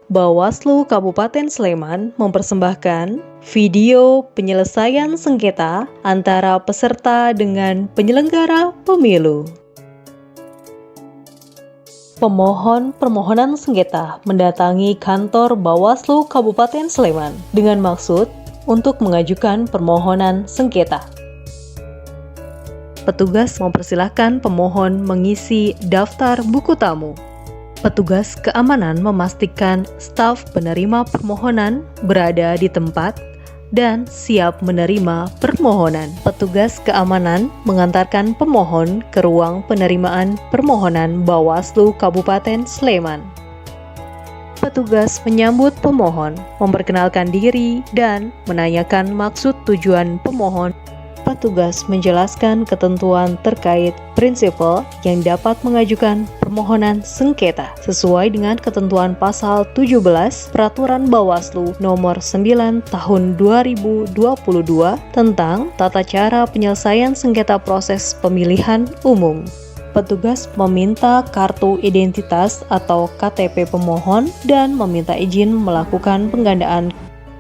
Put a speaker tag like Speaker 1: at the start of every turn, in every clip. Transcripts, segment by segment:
Speaker 1: Bawaslu Kabupaten Sleman mempersembahkan video penyelesaian sengketa antara peserta dengan penyelenggara pemilu. Pemohon permohonan sengketa mendatangi kantor Bawaslu Kabupaten Sleman dengan maksud untuk mengajukan permohonan sengketa. Petugas mempersilahkan pemohon mengisi daftar buku tamu. Petugas keamanan memastikan staf penerima permohonan berada di tempat dan siap menerima permohonan. Petugas keamanan mengantarkan pemohon ke ruang penerimaan permohonan Bawaslu Kabupaten Sleman. Petugas menyambut pemohon, memperkenalkan diri, dan menanyakan maksud tujuan pemohon. Petugas menjelaskan ketentuan terkait prinsipal yang dapat mengajukan permohonan sengketa sesuai dengan ketentuan pasal 17 Peraturan Bawaslu Nomor 9 Tahun 2022 tentang tata cara penyelesaian sengketa proses pemilihan umum. Petugas meminta kartu identitas atau KTP pemohon dan meminta izin melakukan penggandaan.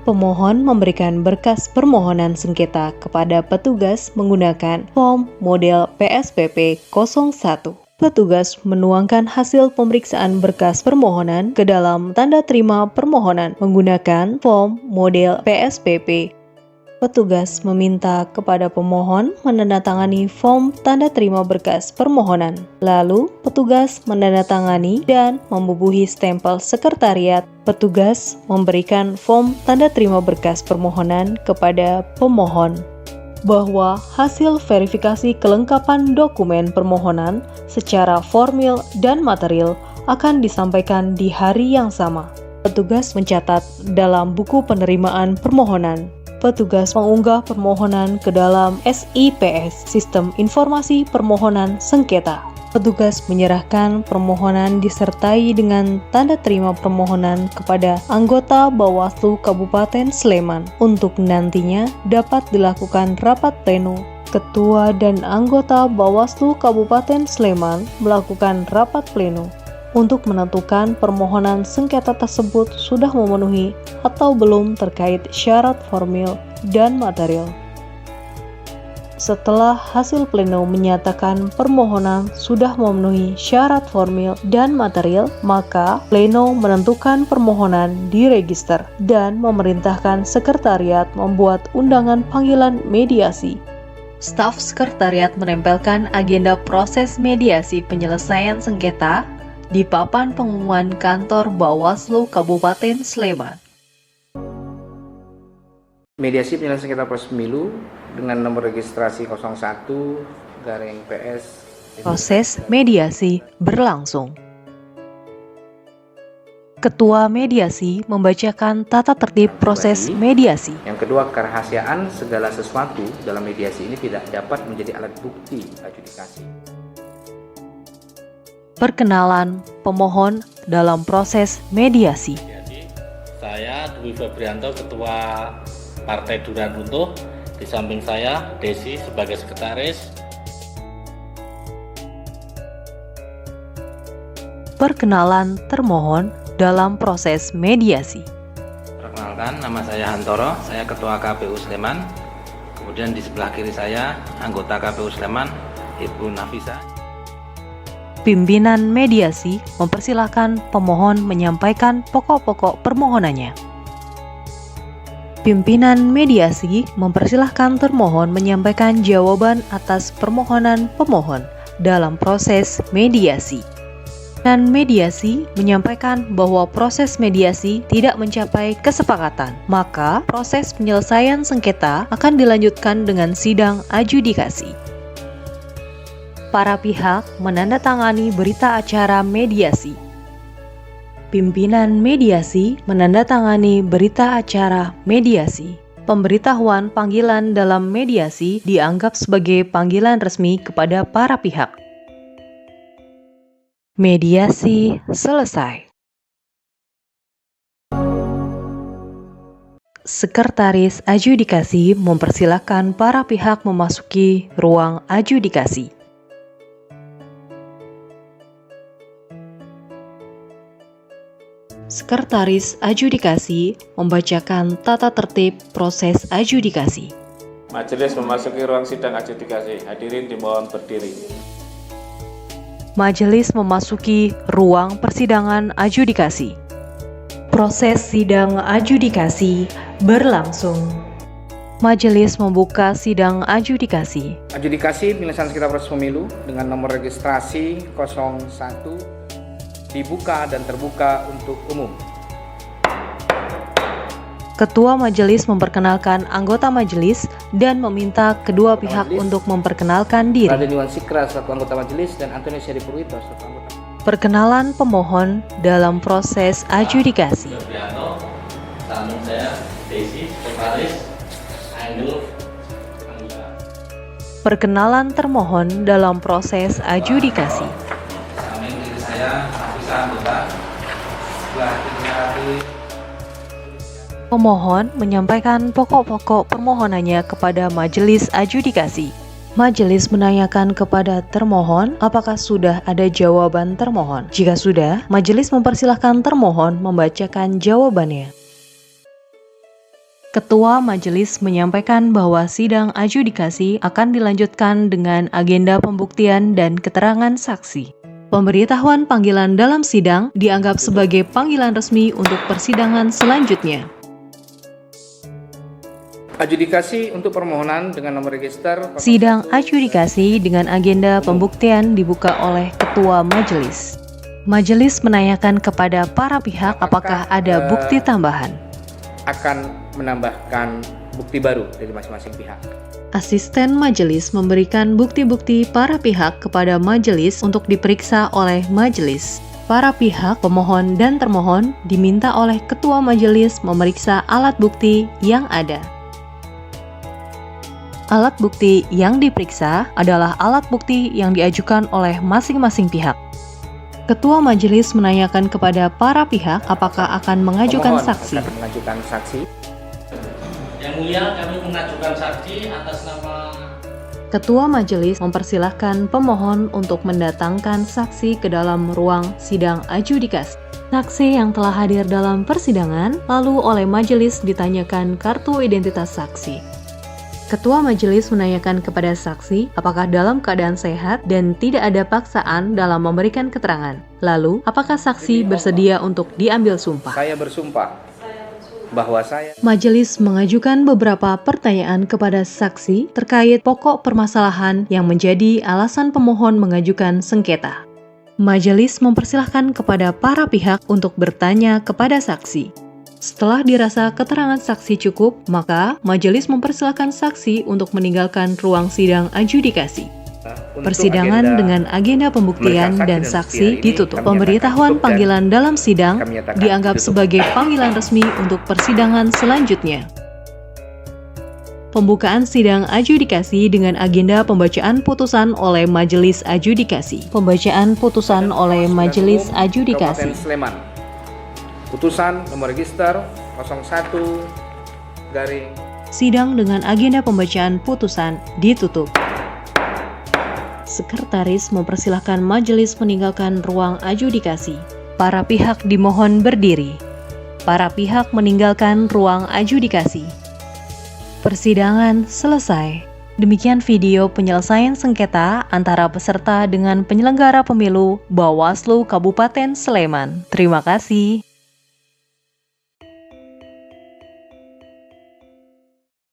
Speaker 1: Pemohon memberikan berkas permohonan sengketa kepada petugas menggunakan form model PSPP 01. Petugas menuangkan hasil pemeriksaan berkas permohonan ke dalam tanda terima permohonan menggunakan form model PSPP. Petugas meminta kepada pemohon menandatangani form tanda terima berkas permohonan. Lalu, petugas menandatangani dan membubuhi stempel sekretariat. Petugas memberikan form tanda terima berkas permohonan kepada pemohon bahwa hasil verifikasi kelengkapan dokumen permohonan secara formil dan material akan disampaikan di hari yang sama. Petugas mencatat dalam buku penerimaan permohonan. Petugas mengunggah permohonan ke dalam SIPS, Sistem Informasi Permohonan Sengketa. Petugas menyerahkan permohonan disertai dengan tanda terima permohonan kepada anggota Bawaslu Kabupaten Sleman untuk nantinya dapat dilakukan rapat pleno. Ketua dan anggota Bawaslu Kabupaten Sleman melakukan rapat pleno untuk menentukan permohonan sengketa tersebut sudah memenuhi atau belum terkait syarat formil dan material. Setelah hasil pleno menyatakan permohonan sudah memenuhi syarat formil dan material, maka pleno menentukan permohonan diregister dan memerintahkan sekretariat membuat undangan panggilan mediasi. Staf sekretariat menempelkan agenda proses mediasi penyelesaian sengketa di papan pengumuman kantor Bawaslu Kabupaten Sleman.
Speaker 2: Mediasi penyelesaian sengketa proses pemilu dengan nomor registrasi 01-PS.
Speaker 1: Proses mediasi berlangsung. Ketua mediasi membacakan tata tertib proses mediasi.
Speaker 2: Yang kedua, kerahasiaan segala sesuatu dalam mediasi ini tidak dapat menjadi alat bukti adjudikasi.
Speaker 1: Perkenalan pemohon dalam proses mediasi.
Speaker 3: Saya Dwi Febrianto, Ketua Partai Duran Runtuh. Di samping saya Desi sebagai sekretaris.
Speaker 1: Perkenalan termohon dalam proses mediasi.
Speaker 3: Perkenalkan, nama saya Hantoro, saya Ketua KPU Sleman. Kemudian di sebelah kiri saya anggota KPU Sleman, Ibu Nafisa.
Speaker 1: Pimpinan mediasi mempersilahkan pemohon menyampaikan pokok-pokok permohonannya. Pimpinan mediasi mempersilahkan termohon menyampaikan jawaban atas permohonan pemohon dalam proses mediasi. Dan mediasi menyampaikan bahwa proses mediasi tidak mencapai kesepakatan, maka proses penyelesaian sengketa akan dilanjutkan dengan sidang adjudikasi. Para pihak menandatangani berita acara mediasi. Pimpinan mediasi menandatangani berita acara mediasi. Pemberitahuan panggilan dalam mediasi dianggap sebagai panggilan resmi kepada para pihak. Mediasi selesai. Sekretaris adjudikasi mempersilahkan para pihak memasuki ruang adjudikasi. Sekretaris Adjudikasi membacakan tata tertib proses adjudikasi.
Speaker 4: Majelis memasuki ruang sidang adjudikasi. Hadirin dimohon berdiri.
Speaker 1: Majelis memasuki ruang persidangan adjudikasi. Proses sidang adjudikasi berlangsung. Majelis membuka sidang adjudikasi.
Speaker 2: Adjudikasi penyelesaian sengketa proses pemilu dengan nomor registrasi 01 dibuka dan terbuka untuk umum.
Speaker 1: Ketua Majelis memperkenalkan anggota majelis dan meminta kedua pihak untuk memperkenalkan diri.
Speaker 2: Raden Iwan Sikra selaku anggota majelis dan Antonius Heri Purwito selaku anggota.
Speaker 1: Perkenalan pemohon dalam proses adjudikasi.
Speaker 3: Samping saya Desi, sekretaris, Ainul, anggota.
Speaker 1: Perkenalan termohon dalam proses adjudikasi.
Speaker 3: Samping kiri saya Afisa, anggota. Sebelah kiri
Speaker 1: Pemohon menyampaikan pokok-pokok permohonannya kepada majelis adjudikasi. Majelis menanyakan kepada termohon apakah sudah ada jawaban termohon. Jika sudah, majelis mempersilahkan termohon membacakan jawabannya. Ketua majelis menyampaikan bahwa sidang adjudikasi akan dilanjutkan dengan agenda pembuktian dan keterangan saksi. Pemberitahuan panggilan dalam sidang dianggap sebagai panggilan resmi untuk persidangan selanjutnya.
Speaker 2: Adjudikasi untuk permohonan dengan nomor register
Speaker 1: Sidang adjudikasi dengan agenda pembuktian dibuka oleh Ketua Majelis. Majelis menanyakan kepada para pihak apakah ada bukti tambahan.
Speaker 2: akan menambahkan bukti baru dari masing-masing pihak.
Speaker 1: Asisten majelis memberikan bukti-bukti para pihak kepada majelis untuk diperiksa oleh majelis. Para pihak, pemohon dan termohon diminta oleh Ketua Majelis memeriksa alat bukti yang ada. Alat bukti yang diperiksa adalah alat bukti yang diajukan oleh masing-masing pihak. Ketua Majelis menanyakan kepada para pihak apakah akan mengajukan
Speaker 2: Pemohon
Speaker 1: saksi.
Speaker 2: akan mengajukan saksi.
Speaker 3: Yang mulia, kami mengajukan saksi atas nama
Speaker 1: Ketua Majelis mempersilahkan pemohon untuk mendatangkan saksi ke dalam ruang sidang adjudikasi. Saksi yang telah hadir dalam persidangan lalu oleh majelis ditanyakan kartu identitas saksi. Ketua Majelis menanyakan kepada saksi apakah dalam keadaan sehat dan tidak ada paksaan dalam memberikan keterangan. Lalu, apakah saksi bersedia untuk diambil sumpah?
Speaker 2: Saya bersumpah bahwa saya
Speaker 1: Majelis mengajukan beberapa pertanyaan kepada saksi terkait pokok permasalahan yang menjadi alasan pemohon mengajukan sengketa. Majelis mempersilahkan kepada para pihak untuk bertanya kepada saksi. Setelah dirasa keterangan saksi cukup, maka majelis mempersilahkan saksi untuk meninggalkan ruang sidang adjudikasi.
Speaker 2: untuk
Speaker 1: Persidangan dengan agenda pembuktian
Speaker 2: pemeriksaan
Speaker 1: dan
Speaker 2: saksi
Speaker 1: saksi
Speaker 2: hari ini
Speaker 1: ditutup.
Speaker 2: kami
Speaker 1: Pemberitahuan
Speaker 2: nyatakan
Speaker 1: panggilan dalam sidang
Speaker 2: kami nyatakan
Speaker 1: dianggap
Speaker 2: ditutup.
Speaker 1: sebagai panggilan resmi untuk persidangan selanjutnya. Pembukaan sidang adjudikasi dengan agenda pembacaan putusan oleh Majelis Adjudikasi. Pembacaan putusan oleh Majelis
Speaker 2: Umum
Speaker 1: Adjudikasi.
Speaker 2: Kabupaten Sleman. Putusan nomor register 01 garing
Speaker 1: Sidang dengan agenda pembacaan putusan ditutup. Sekretaris mempersilahkan majelis meninggalkan ruang adjudikasi. Para pihak dimohon berdiri. Para pihak meninggalkan ruang adjudikasi. Persidangan selesai. Demikian video penyelesaian sengketa antara peserta dengan penyelenggara pemilu Bawaslu Kabupaten Sleman. Terima kasih.